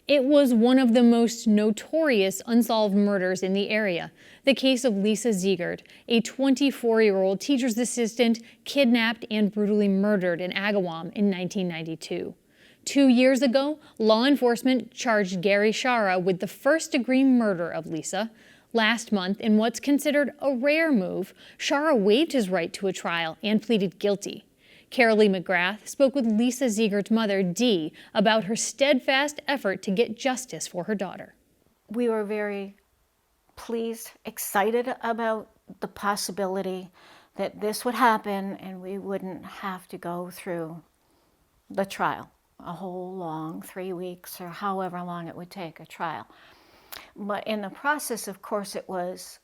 It was one of the most notorious unsolved murders in the area, the case of Lisa ZiegerT, a 24-year-old teacher's assistant kidnapped and brutally murdered in Agawam in 1992. 2 years ago, law enforcement charged Gary Schara with the first-degree murder of Lisa. Last month, in what's considered a rare move, Schara waived his right to a trial and pleaded guilty. Carolee McGrath spoke with Lisa ZiegerT's mother, Dee, about her steadfast effort to get justice for her daughter. We were very pleased, excited about the possibility that this would happen and we wouldn't have to go through the trial, a whole long 3 weeks or however long it would take a trial. But in the process, of course, it was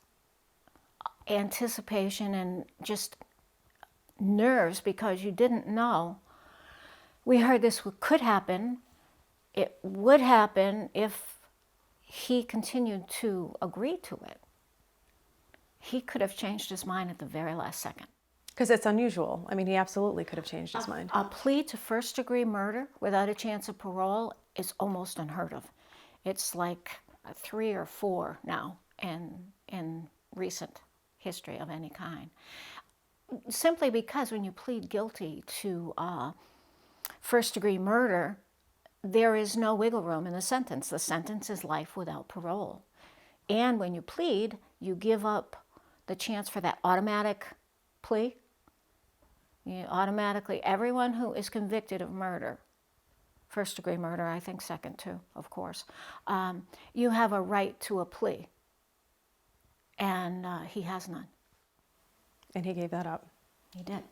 anticipation and just nerves because you didn't know. We heard this could happen. It would happen if he continued to agree to it. He could have changed his mind at the very last second. Because it's unusual. I mean, he absolutely could have changed his mind. A plea to first-degree murder without a chance of parole is almost unheard of. It's like 3 or 4 now in recent history of any kind. Simply because when you plead guilty to first-degree murder, there is no wiggle room in the sentence. The sentence is life without parole. And when you plead, you give up the chance for that automatic plea. You automatically, everyone who is convicted of murder, first-degree murder, I think second too, of course, you have a right to a plea. And he has none. And he gave that up. He did.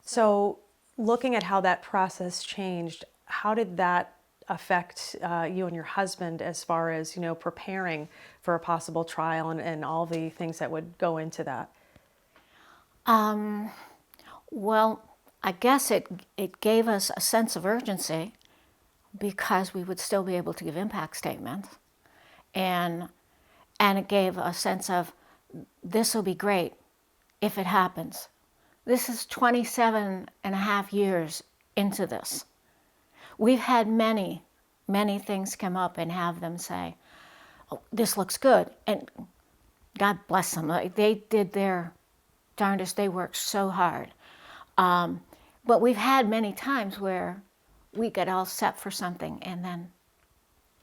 So looking at how that process changed, how did that affect you and your husband as far as, preparing for a possible trial and all the things that would go into that? Well, I guess it gave us a sense of urgency because we would still be able to give impact statements. And it gave a sense of, this will be great if it happens. This is 27 and a half years into this. We've had many, many things come up and have them say, oh, this looks good. And God bless them. They did their darndest. They worked so hard. But we've had many times where we get all set for something and then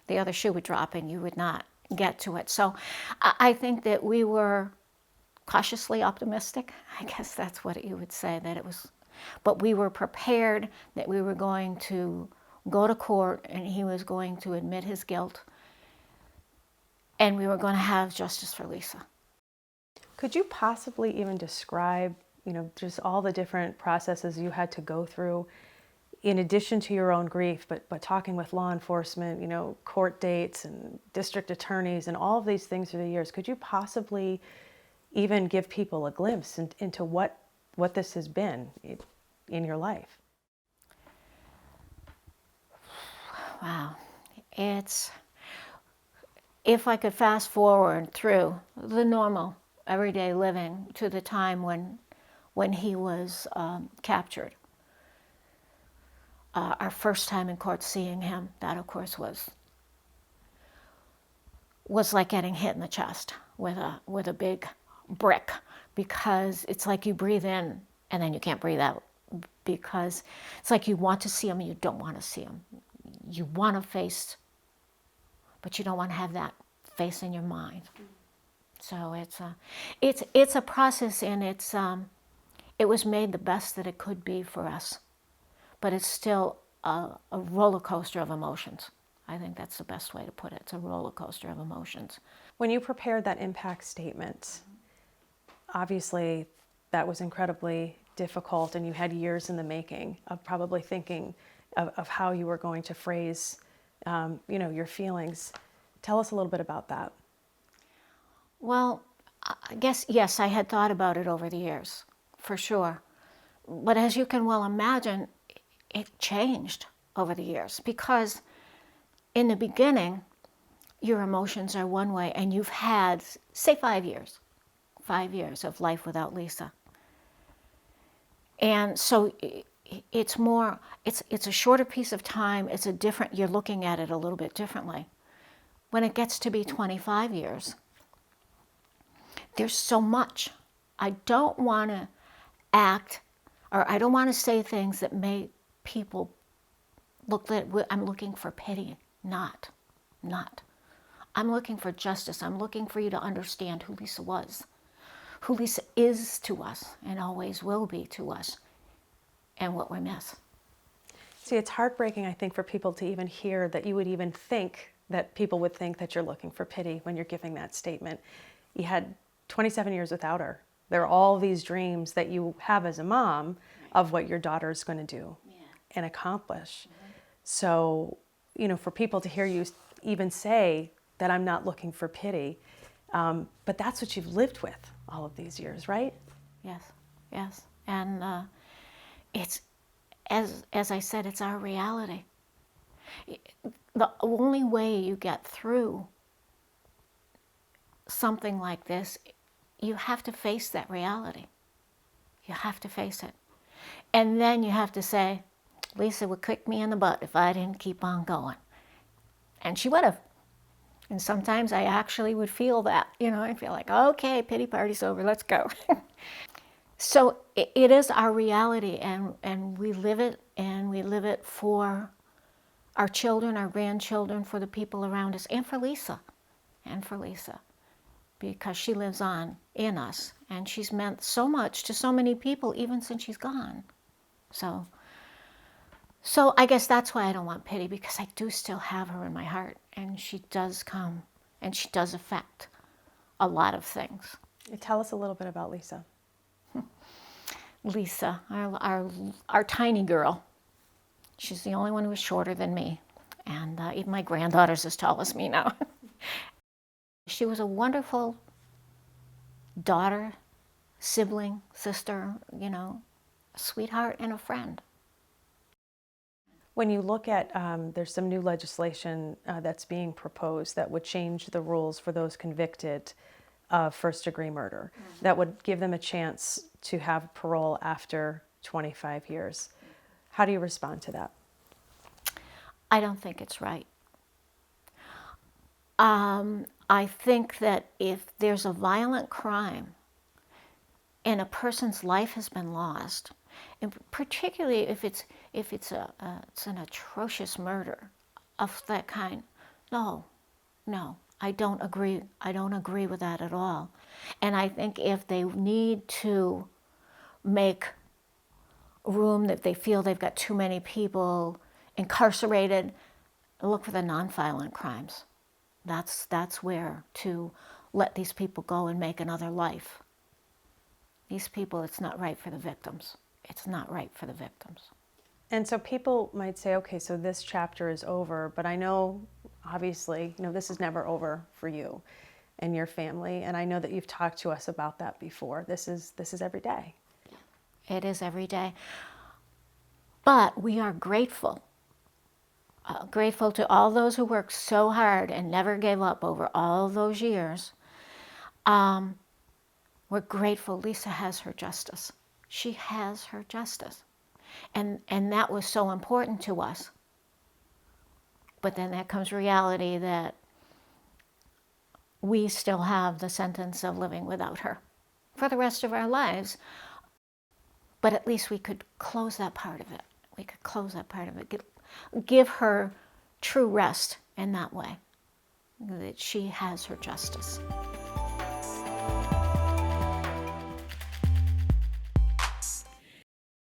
the other shoe would drop and you would not get to it. So I think that we were cautiously optimistic. I guess that's what you would say, that it was. But we were prepared that we were going to go to court and he was going to admit his guilt and we were going to have justice for Lisa. Could you possibly even describe, just all the different processes you had to go through in addition to your own grief, but talking with law enforcement, court dates and district attorneys and all of these things through the years? Could you possibly even give people a glimpse into what this has been in your life? Wow. If I could fast forward through the normal everyday living to the time when he was captured. Our first time in court seeing him, that of course was like getting hit in the chest with a big brick, because it's like you breathe in and then you can't breathe out, because it's like you want to see him and you don't want to see him. You want to face, but you don't want to have that face in your mind. So it's a process, and it was made the best that it could be for us, but it's still a roller coaster of emotions. I think that's the best way to put it. It's a roller coaster of emotions. When you prepared that impact statement, obviously that was incredibly difficult, and you had years in the making of probably thinking of how you were going to phrase, your feelings. Tell us a little bit about that. Well, I guess, yes, I had thought about it over the years, for sure. But as you can well imagine, it changed over the years, because in the beginning, your emotions are one way, and you've had, say, 5 years of life without Lisa. And so it's more, it's a shorter piece of time. It's a different, you're looking at it a little bit differently. When it gets to be 25 years, there's so much. I don't want to act, or I don't want to say things that make people look that I'm looking for pity. Not. I'm looking for justice. I'm looking for you to understand who Lisa was, who Lisa is to us and always will be to us, and what we miss. See, it's heartbreaking, I think, for people to even hear that you would even think that people would think that you're looking for pity when you're giving that statement. You had 27 years without her. There are all these dreams that you have as a mom of what your daughter is going to do and accomplish. So, you know, for people to hear you even say that I'm not looking for pity, but that's what you've lived with all of these years, right? Yes. And it's, as I said, it's our reality. The only way you get through something like this, you have to face that reality. You have to face it. And then you have to say, Lisa would kick me in the butt if I didn't keep on going. And she would have. And sometimes I actually would feel that, you know, I feel like, okay, pity party's over, let's go. So it is our reality, and we live it, and we live it for our children, our grandchildren, for the people around us, and for Lisa, because she lives on in us, and she's meant so much to so many people, even since she's gone. So I guess that's why I don't want pity, because I do still have her in my heart, and she does come, and she does affect a lot of things. Tell us a little bit about Lisa. Lisa, our tiny girl. She's the only one who was shorter than me, and even my granddaughter's as tall as me now. She was a wonderful daughter, sibling, sister, you know, a sweetheart and a friend. When you look at, there's some new legislation that's being proposed that would change the rules for those convicted of first-degree murder, that would give them a chance to have parole after 25 years. How do you respond to that? I don't think it's right. I think that if there's a violent crime and a person's life has been lost, and particularly if it's an atrocious murder of that kind, no, I don't agree. I don't agree with that at all. And I think if they need to make room, that they feel they've got too many people incarcerated, look for the nonviolent crimes. That's where to let these people go and make another life. These people, it's not right for the victims. It's not right for the victims. And so people might say, okay, so this chapter is over, but I know, obviously, you know, this is never over for you and your family, and I know that you've talked to us about that before. This is every day. It is every day. But we are grateful. Grateful to all those who worked so hard and never gave up over all those years. We're grateful Lisa has her justice. She has her justice. And that was so important to us. But then there comes reality that we still have the sentence of living without her for the rest of our lives. But at least we could close that part of it. We could close that part of it. Give her true rest in that way, that she has her justice.